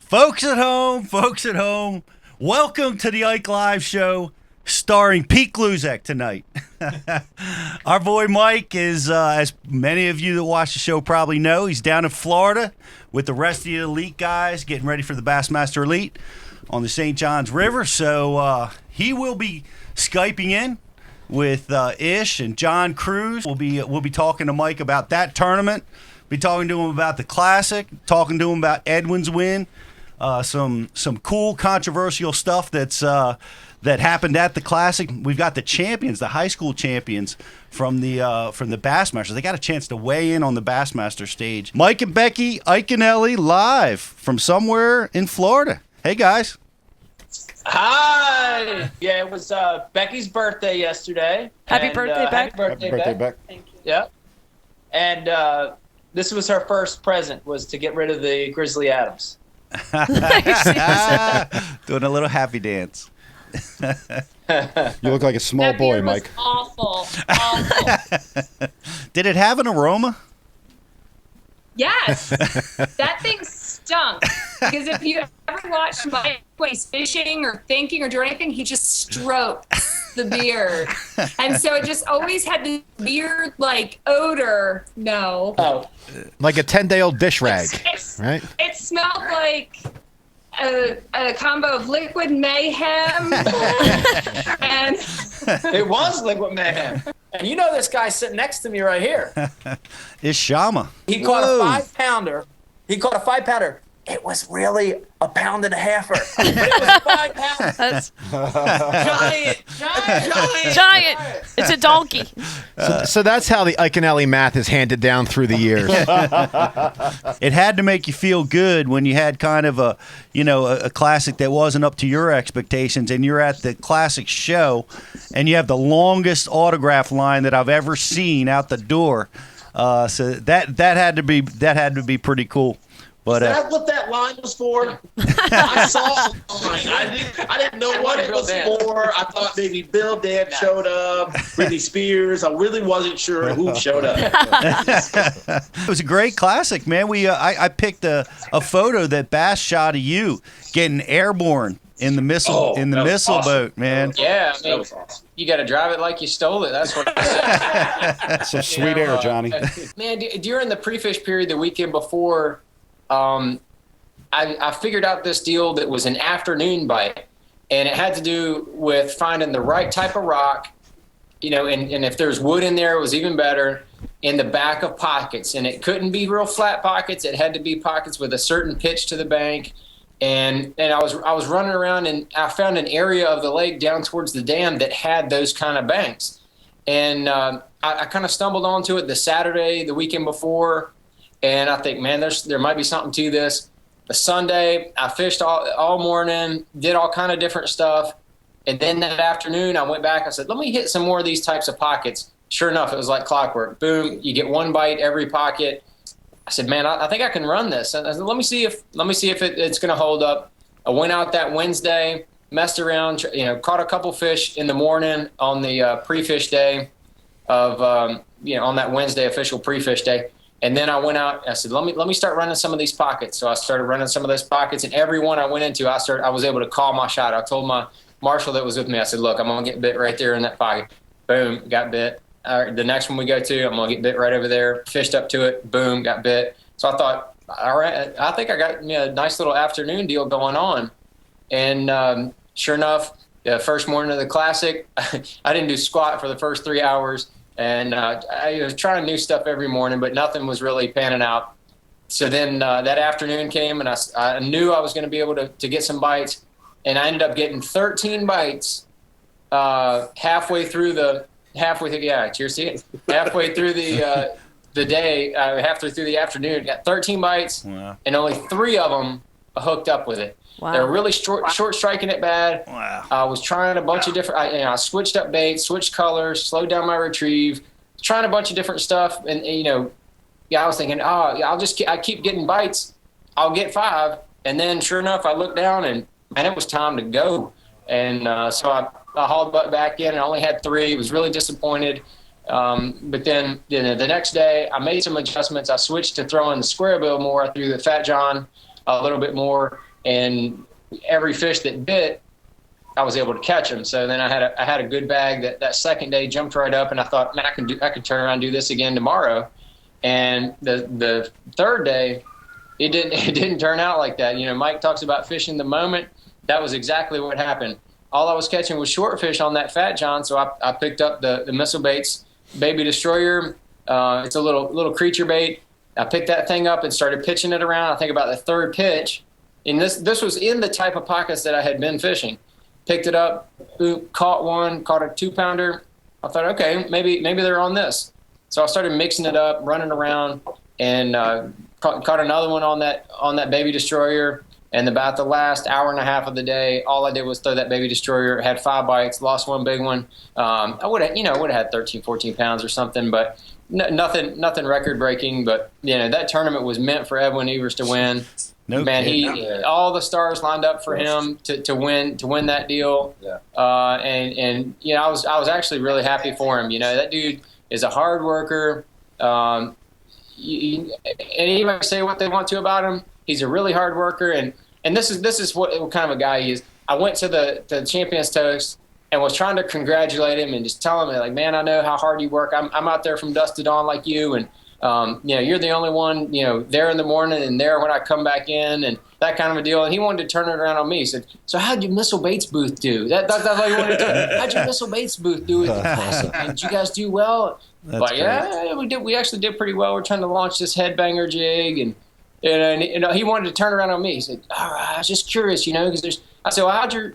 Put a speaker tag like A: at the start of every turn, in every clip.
A: Folks at home, welcome to the Ike Live Show, starring Pete Gluzek tonight. Our boy Mike is, as many of you that watch the show probably know, he's down in Florida with the rest of the elite guys getting ready for the Bassmaster Elite on the St. Johns River. So he will be Skyping in with Ish and John Cruz. We'll be talking to Mike about that tournament. Be talking to him about the Classic, talking to him about Edwin's win, some cool controversial stuff that happened at the Classic. We've got the champions, the high school champions from the Bassmaster. They got a chance to weigh in on the Bassmaster stage. Mike and Becky Iaconelli live from somewhere in Florida. Hey guys.
B: Hi. Yeah, it was Becky's birthday yesterday.
C: Happy birthday, Beck.
B: Happy birthday, Beck.
C: Thank you.
B: Yep. And this was her first present, was to get rid of the Grizzly Adams.
A: Doing a little happy dance.
D: You look like a small
C: That
D: boy,
C: beer was
D: Mike.
C: awful.
A: Did it have an aroma?
C: Yes. That thing stunk. Because if you ever watch Mike when he's fishing or thinking or doing anything, he just strokes the beard. And so it just always had this weird, like, odor. No.
B: Oh.
D: Like a 10-day-old dish rag,
C: It's-
D: right?
C: It smelled like a combo of liquid mayhem and
B: It was Liquid Mayhem. And you know this guy sitting next to me right here.
A: It's Shama.
B: He caught
A: Whoa.
B: a 5-pounder. It was really a pound and a halfer. But it was 5 pounds.
C: that's
B: Giant.
C: It's a donkey.
D: So that's how the Iaconelli math is handed down through the years.
A: It had to make you feel good when you had kind of a Classic that wasn't up to your expectations, and you're at the Classic show, and you have the longest autograph line that I've ever seen out the door. So that had to be pretty cool. But
E: Is that what that line was for? I saw the line. I didn't know what it was for. I thought maybe Bill Dan showed up, Britney Spears. I really wasn't sure who showed up.
A: it was a great Classic, man. I picked a photo that Bass shot of you getting airborne in the missile
E: Oh, that was
A: missile
E: awesome.
A: boat, man.
B: Yeah, I
E: That
B: mean,
E: was awesome.
B: you got to drive it like you stole it. That's what I said.
D: Some sweet air, Johnny.
B: Man, during the pre-fish period the weekend before, I figured out this deal that was an afternoon bite, and it had to do with finding the right type of rock, and if there's wood in there, it was even better, in the back of pockets. And it couldn't be real flat pockets. It had to be pockets with a certain pitch to the bank. And I was running around, and I found an area of the lake down towards the dam that had those kind of banks. And I kind of stumbled onto it the Saturday, the weekend before, and I think, man, there might be something to this. The Sunday, I fished all morning, did all kind of different stuff. And then that afternoon, I went back. I said, let me hit some more of these types of pockets. Sure enough, it was like clockwork. Boom, you get one bite every pocket. I said, man, I think I can run this. And I said, let me see if it's going to hold up. I went out that Wednesday, messed around, caught a couple fish in the morning on the pre-fish day of, on that Wednesday official pre-fish day. And then I went out. I said, let me start running some of these pockets. So I started running some of those pockets, and every one I went into, I was able to call my shot. I told my marshal that was with me, I said, look, I'm gonna get bit right there in that pocket. Boom, got bit. The next one we go to, I'm gonna get bit right over there. Fished up to it. Boom, got bit. So I thought, all right, I think I got a nice little afternoon deal going on. And sure enough, the first morning of the Classic, I didn't do squat for the first 3 hours. And I was trying new stuff every morning, but nothing was really panning out. So then that afternoon came, and I knew I was going to be able to get some bites. And I ended up getting 13 bites halfway through the day, halfway through the afternoon. Got 13 bites,
A: Wow.
B: and only 3 of them hooked up with it.
C: Wow.
B: They were really short striking it bad.
A: Wow.
B: I was trying a bunch of different. I switched up baits, switched colors, slowed down my retrieve, trying a bunch of different stuff. And I was thinking, I keep getting bites. I'll get 5. And then sure enough, I looked down, and it was time to go. And so I hauled butt back in, and I only had 3. I was really disappointed. But then the next day, I made some adjustments. I switched to throwing the square bill more. I threw the Fat John a little bit more, and every fish that bit, I was able to catch them. So then I had a good bag that second day, jumped right up, and I thought, man, I could turn around and do this again tomorrow. And the third day, it didn't turn out like that. Mike talks about fishing the moment. That was exactly what happened. All I was catching was short fish on that Fat John, so I picked up the Missile Baits Baby Destroyer. It's a little creature bait. I picked that thing up and started pitching it around. I think about the third pitch, and this was in the type of pockets that I had been fishing. Picked it up, caught a 2-pounder. I thought, okay, maybe they're on this. So I started mixing it up, running around, and caught another one on that Baby Destroyer. And about the last hour and a half of the day, all I did was throw that Baby Destroyer. Had 5 bites, lost one big one. I would have had 13, 14 pounds or something, but nothing record breaking. But that tournament was meant for Edwin Evers to win.
A: No
B: man,
A: kidding.
B: all the stars lined up for him to win that deal.
E: Yeah.
B: And I was actually really happy for him. That dude is a hard worker. And anybody say what they want to about him, he's a really hard worker. And this is what kind of a guy he is. I went to the Champions Toast and was trying to congratulate him and just tell him, like, man, I know how hard you work. I'm out there from dusk to dawn like you, and you're the only one, there in the morning and there when I come back in, and that kind of a deal. And he wanted to turn it around on me. He said, so how'd your Missile Baits booth do? That's all he wanted to do. How'd your Missile Baits booth do? Did you guys do well? But yeah, we did. We actually did pretty well. We're trying to launch this headbanger jig, and he wanted to turn around on me. He said, all right, I was just curious, because I said, well, how'd your,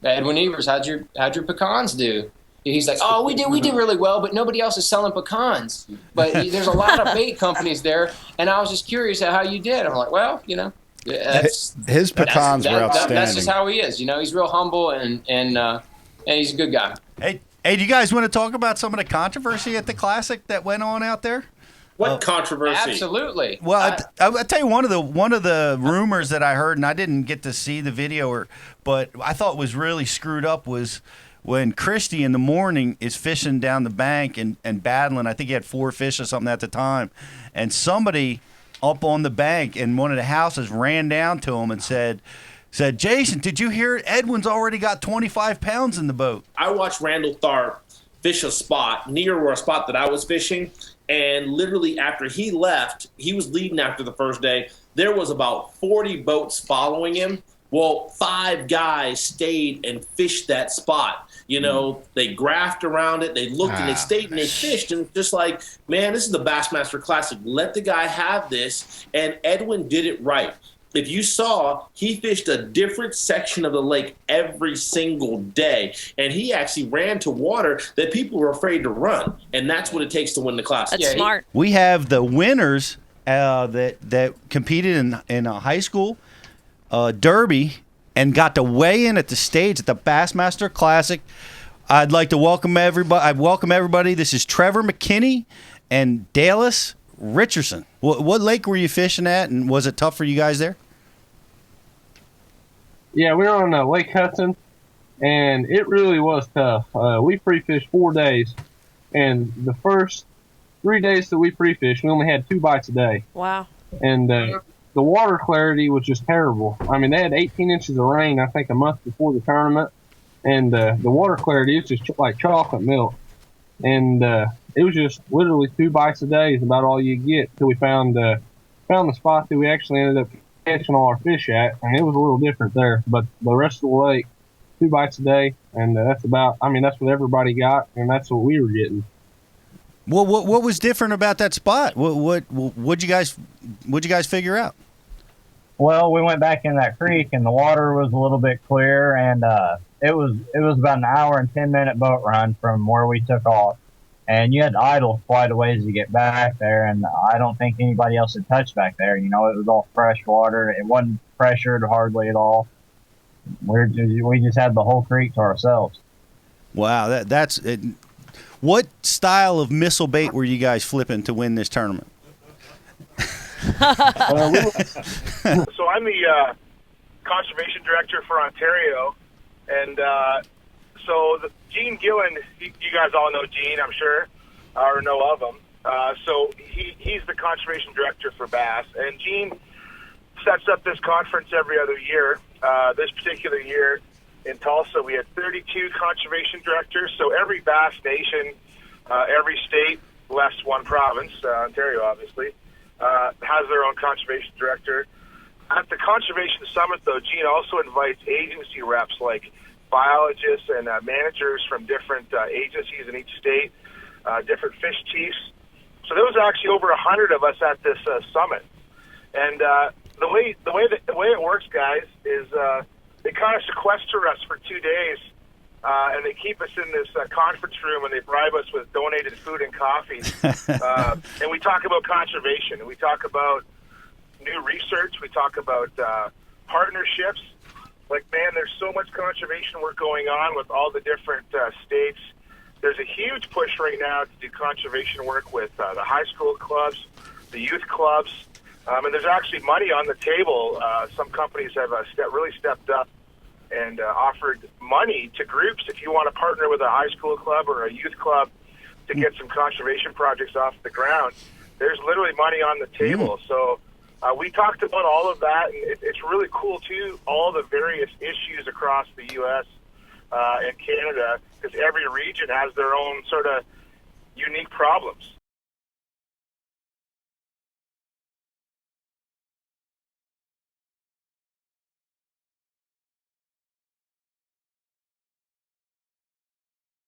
B: Edwin Evers, how'd your pecans do? He's like, oh, we did really well, but nobody else is selling pecans. But there's a lot of bait companies there, and I was just curious at how you did. I'm like, well,
D: his pecans were outstanding.
B: That's just how he is. He's real humble, and he's a good guy.
A: Hey, do you guys want to talk about some of the controversy at the Classic that went on out there?
E: What controversy?
B: Absolutely.
A: Well, I'll tell you one of the rumors that I heard, and I didn't get to see the video, but I thought was really screwed up was when Christie in the morning is fishing down the bank and battling. I think he had 4 fish or something at the time, and somebody up on the bank in one of the houses ran down to him and said, Jason, did you hear Edwin's already got 25 pounds in the boat?
E: I watched Randall Tharp fish a spot near a spot that I was fishing, and literally after he left, he was leading after the first day. There was about 40 boats following him. Well, 5 guys stayed and fished that spot. They graphed around it, they looked and they stayed and they fished, and just like, man, this is the Bassmaster Classic. Let the guy have this, and Edwin did it right. If you saw, he fished a different section of the lake every single day, and he actually ran to water that people were afraid to run, and that's what it takes to win the Classic.
F: That's smart.
A: We have the winners that competed in a high school derby and got to weigh in at the stage at the Bassmaster Classic. I'd like to welcome everybody. This is Trevor McKinney and Dallas Richardson. What lake were you fishing at, and was it tough for you guys there?
G: Yeah, we were on Lake Hudson, and it really was tough. We pre-fished 4 days, and the first 3 days that we pre-fished, we only had 2 bites a day.
F: Wow.
G: And the water clarity was just terrible. I mean, they had 18 inches of rain, I think, a month before the tournament, and the water clarity is just like chocolate milk. And it was just literally 2 bites a day is about all you get till we found the spot that we actually ended up catching all our fish at, and it was a little different there. But the rest of the lake, 2 bites a day, and that's what everybody got, and that's what we were getting.
A: Well, what was different about that spot? What'd you guys figure out?
H: Well, we went back in that creek, and the water was a little bit clear, and it was about an hour and 10-minute boat run from where we took off, and you had to idle quite a ways to get back there, and I don't think anybody else had touched back there. It was all fresh water. It wasn't pressured hardly at all. We just had the whole creek to ourselves.
A: Wow, that's it. What style of missile bait were you guys flipping to win this tournament?
I: So I'm the conservation director for Ontario, and so Gene Gillen, you guys all know Gene, I'm sure, or know of him. So he's the conservation director for bass, and Gene sets up this conference every other year. This particular year in Tulsa, we had 32 conservation directors. So every Bass Nation, every state, less one province, Ontario obviously, has their own conservation director. At the Conservation Summit, though, Gene also invites agency reps like biologists and managers from different agencies in each state, different fish chiefs. So there was actually over 100 of us at this summit. And the way it works, guys, is they kind of sequester us for 2 days, and they keep us in this conference room, and they bribe us with donated food and coffee. And we talk about conservation, and we talk about new research. We talk about partnerships. Like, man, there's so much conservation work going on with all the different states. There's a huge push right now to do conservation work with the high school clubs, the youth clubs, and there's actually money on the table. Some companies have really stepped up and offered money to groups if you want to partner with a high school club or a youth club to get some conservation projects off the ground. There's literally money on the table. So we talked about all of that, and it's really cool, too, all the various issues across the U.S. And Canada, because every region has their own sort of unique problems.